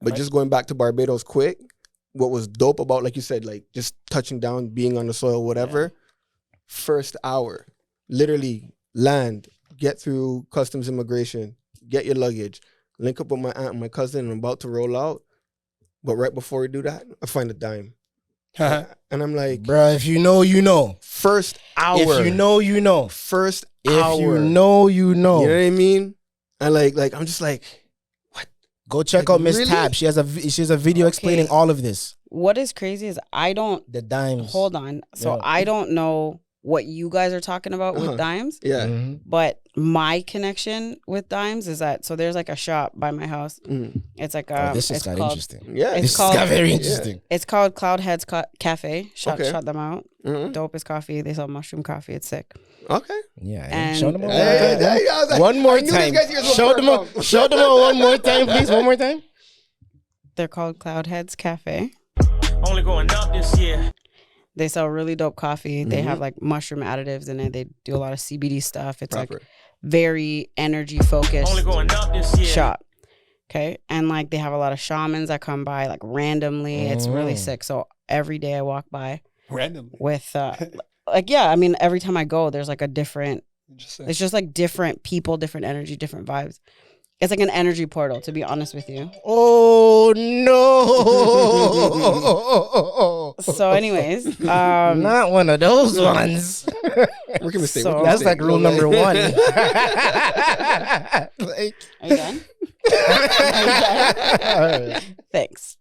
But just going back to Barbados quick, what was dope about, like you said, like just touching down, being on the soil, whatever, first hour, literally land, get through customs immigration, get your luggage, link up with my aunt and my cousin, and I'm about to roll out. But right before we do that, I find a dime. And I'm like, bro, if you know, you know. First hour. If you know, you know. First hour. If you know, you know. You know what I mean? And like I'm just like, what? Go check out Miss Tab. She has a video explaining all of this. What is crazy is the dimes. Hold on. So I don't know what you guys are talking about with dimes. Yeah. But my connection with dimes is that, so there's like a shop by my house. It's like this has got interesting. Yeah. This has got very interesting. It's called Cloudhead's Cafe. Shout them out. Dopest coffee. They sell mushroom coffee. It's sick. Okay. Yeah. And show them one more time. Show them one more time, please. One more time. They're called Cloudhead's Cafe. Only going up this year. They sell really dope coffee. They have like mushroom additives in it. They do a lot of CBD stuff. It's like very energy focused shop. Okay. And like they have a lot of shamans that come by like randomly. It's really sick. So every day I walk by randomly with like, yeah, I mean, every time I go, there's like a different, it's just like different people, different energy, different vibes. It's like an energy portal, to be honest with you. Oh, no. So anyways. Not one of those ones. That's like rule number one. Are you done? Thanks.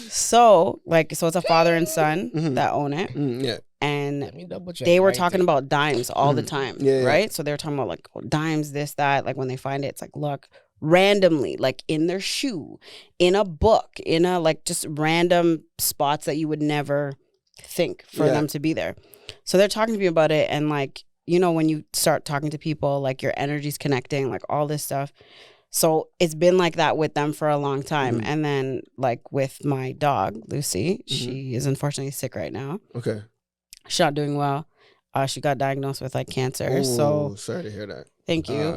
So it's a father and son that own it. Yeah. And they were talking about dimes all the time, right? So they were talking about like dimes, this, that. Like when they find it, it's like, look, randomly, like in their shoe, in a book, in a like just random spots that you would never think for them to be there. So they're talking to me about it, and like, you know, when you start talking to people, like your energy's connecting, like all this stuff. So it's been like that with them for a long time. And then like with my dog, Lucy, she is unfortunately sick right now. Okay. She's not doing well. She got diagnosed with like cancer. Ooh, so sorry to hear that. Thank you.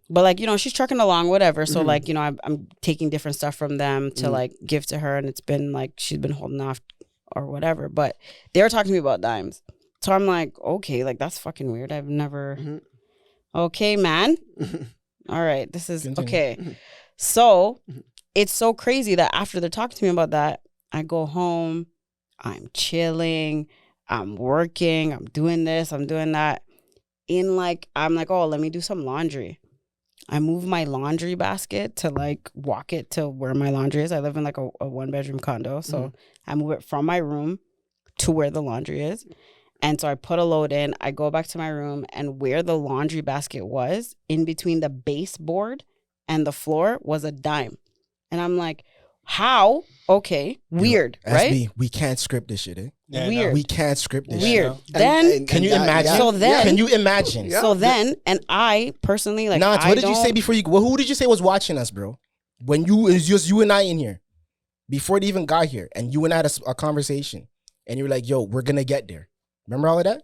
But like, you know, she's trucking along, whatever. So like, you know, I'm taking different stuff from them to like give to her, and it's been like she's been holding off or whatever. But they were talking to me about dimes. So I'm like, okay, like that's fucking weird. I've never okay, man. All right, this is okay. So it's so crazy that after they're talking to me about that, I go home, I'm chilling, I'm working, I'm doing this, I'm doing that. I'm like, oh, let me do some laundry. I move my laundry basket to like walk it to where my laundry is. I live in like a 1-bedroom condo. So I move it from my room to where the laundry is. And so I put a load in, I go back to my room, and where the laundry basket was, in between the baseboard and the floor, was a dime. And I'm like, how? Okay, weird, right? We can't script this shit, eh? Yeah, weird. We can't script this weird. shit. Then can you imagine? So then, can you imagine? So then, and I personally like. Nah, what did you say before you? Well, who did you say was watching us, bro? When it was just you and I in here, before they even got here, and you and I had a conversation, and you were like, "Yo, we're gonna get there." Remember all of that?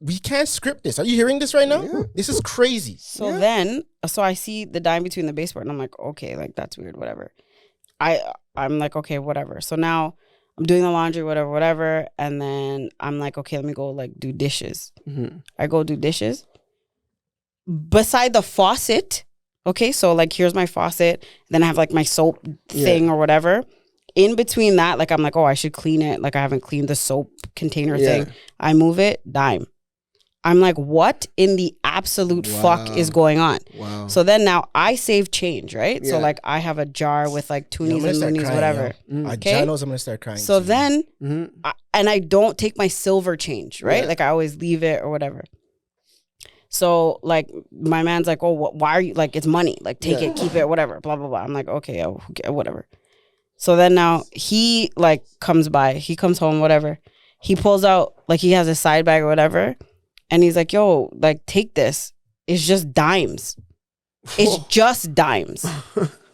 We can't script this. Are you hearing this right now? Yeah. This is crazy. So then, so I see the dime between the baseboard, and I'm like, okay, like that's weird, whatever. I'm like, okay, whatever. So now I'm doing the laundry, whatever. And then I'm like, okay, let me go like do dishes. I go do dishes. Beside the faucet, okay, so like here's my faucet. Then I have like my soap thing or whatever. In between that, like I'm like, oh, I should clean it. Like I haven't cleaned the soap container thing. I move it, dime. I'm like, what in the absolute fuck is going on? Wow. So then now I save change, right? Yeah. So like I have a jar with like toonies and loonies, whatever. Okay? I knows I'm gonna start crying. So then, and I don't take my silver change, right? Like I always leave it or whatever. So like my man's like, oh, why are you like? It's money. Like take it, keep it, whatever. Blah blah blah. I'm like, okay, whatever. So then now he like comes by. He comes home, whatever. He pulls out like he has a side bag or whatever. And he's like, yo, like, take this. It's just dimes. It's just dimes.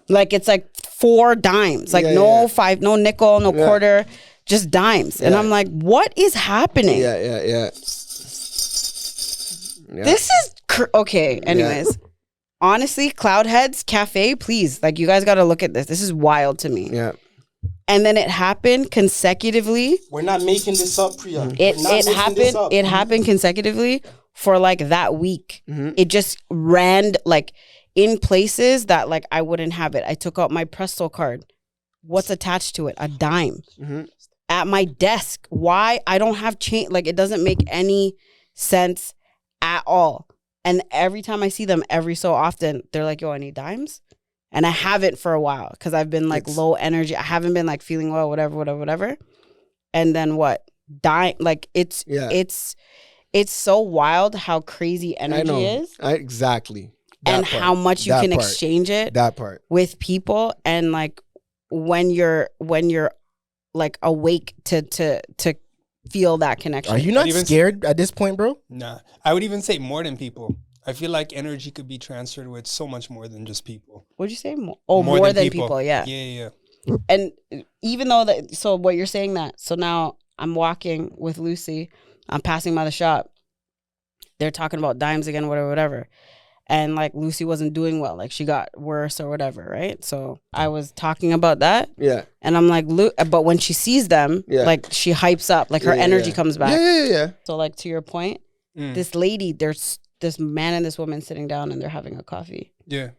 Like, it's like 4 dimes. Like, no 5, no nickel, no quarter, just dimes. And I'm like, what is happening? Yeah. This is, okay, anyways. honestly, Cloudheads Cafe, please, like you guys got to look at this. This is wild to me. Yeah. And then it happened consecutively. We're not making this up, Priya. It happened consecutively for like that week. It just ran like in places that like I wouldn't have it. I took out my Presto card. What's attached to it? A dime. At my desk. Why? I don't have change. Like it doesn't make any sense at all. And every time I see them, every so often, they're like, yo, I need dimes. And I haven't for a while because I've been like low energy. I haven't been like feeling well, whatever. And then what? Like it's so wild how crazy energy is. Exactly. And how much you can exchange it with people. And like when you're like awake to feel that connection. Are you not scared at this point, bro? Nah, I would even say more than people. I feel like energy could be transferred with so much more than just people. What'd you say? More than people. Yeah. Yeah. And even though so what you're saying that, so now I'm walking with Lucy, I'm passing by the shop. They're talking about dimes again, whatever. And like Lucy wasn't doing well, like she got worse or whatever, right? So I was talking about that. Yeah. And I'm like, but when she sees them, like she hypes up, like her energy comes back. Yeah. So like to your point, this lady, there's this man and this woman sitting down and they're having a coffee. Yeah.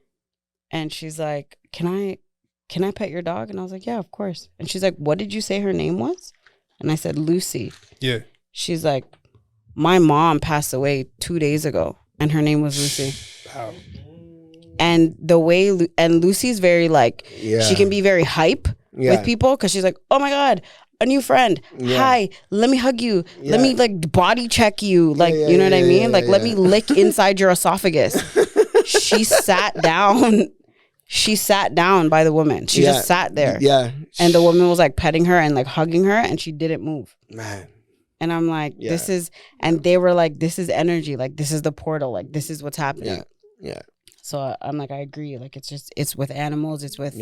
And she's like, can I pet your dog? And I was like, yeah, of course. And she's like, what did you say her name was? And I said, Lucy. Yeah. She's like, my mom passed away 2 days ago and her name was Lucy. Wow. And the way, and Lucy's very like, she can be very hype with people because she's like, oh my God, a new friend. Hi, let me hug you. Let me like body check you. Like, you know what I mean? Like, let me lick inside your esophagus. She sat down. She sat down by the woman. She just sat there. Yeah. And the woman was like petting her and like hugging her and she didn't move. Man. And I'm like, this is, and they were like, this is energy. Like, this is the portal. Like, this is what's happening. Yeah. So I'm like, I agree. Like, it's with animals. It's with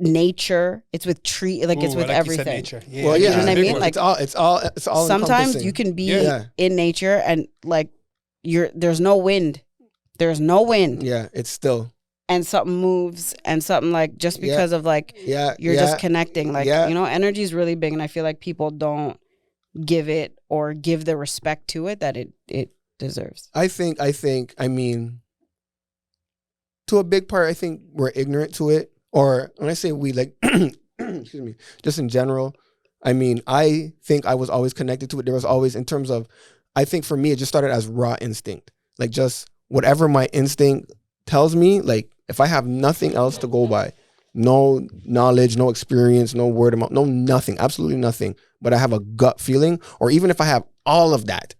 nature. It's with tree. Like, it's with everything. Nature. Yeah. Well, you know what I mean? Like, it's all. Sometimes you can be in nature and like there's no wind. There's no wind. Yeah, it's still. And something moves and something like just because of like you're just connecting. Like, you know, energy is really big and I feel like people don't give it or give the respect to it that it deserves. I mean, to a big part, I think we're ignorant to it. Or when I say we, like, excuse me, just in general, I mean, I think I was always connected to it. There was always, in terms of, I think for me, it just started as raw instinct. Like, just whatever my instinct tells me, like, if I have nothing else to go by, no knowledge, no experience, no word of mouth, no nothing, absolutely nothing, but I have a gut feeling, or even if I have all of that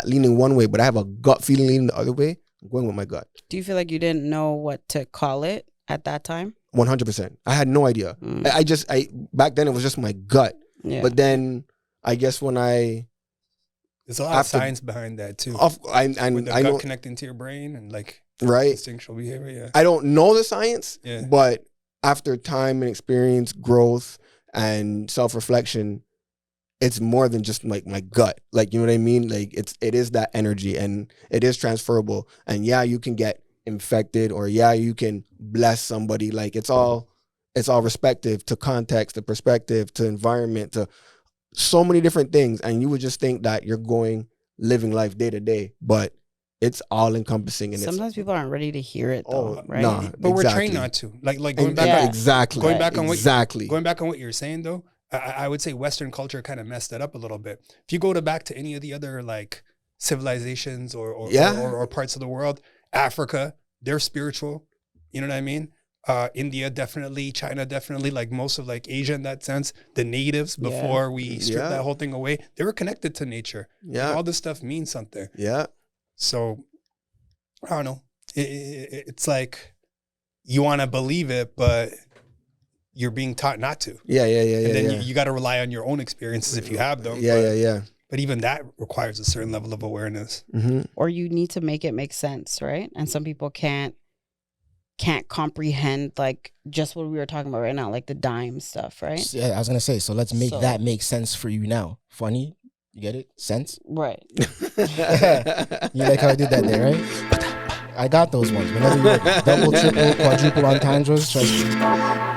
leaning one way, but I have a gut feeling leaning the other way, I'm going with my gut. Do you feel like you didn't know what to call it at that time? 100%. I had no idea. I back then it was just my gut. Yeah. But then I guess when there's a lot of science behind that too. With the gut know, connecting to your brain and like instinctual behavior. Yeah. I don't know the science, but after time and experience, growth and self-reflection, it's more than just like my gut. Like, you know what I mean? Like it is that energy and it is transferable. And yeah, you can get infected or you can bless somebody. Like it's all respective to context, to perspective, to environment, to so many different things. And you would just think that you're living life day to day, but it's all encompassing. And sometimes people aren't ready to hear it though, right? Nah, but we're trained not to. Like going back going back on what you're saying though, I would say Western culture kind of messed that up a little bit. If you go back to any of the other like civilizations or parts of the world, Africa, they're spiritual. You know what I mean? India, definitely. China, definitely. Like most of like Asia in that sense, the natives, before we stripped that whole thing away, they were connected to nature. Yeah. And all this stuff means something. Yeah. So, I don't know. It's like you want to believe it, but you're being taught not to. Yeah. And then you got to rely on your own experiences if you have them. Yeah. But even that requires a certain level of awareness. Mm-hmm. Or you need to make it make sense, right? And some people can't comprehend like just what we were talking about right now, like the dime stuff, right? Yeah, I was gonna say. So let's make that make sense for you now. Funny, you get it? Sense, right? You like how I did that there, right? I got those ones. Whenever you're double, triple, quadruple entendres, trust me.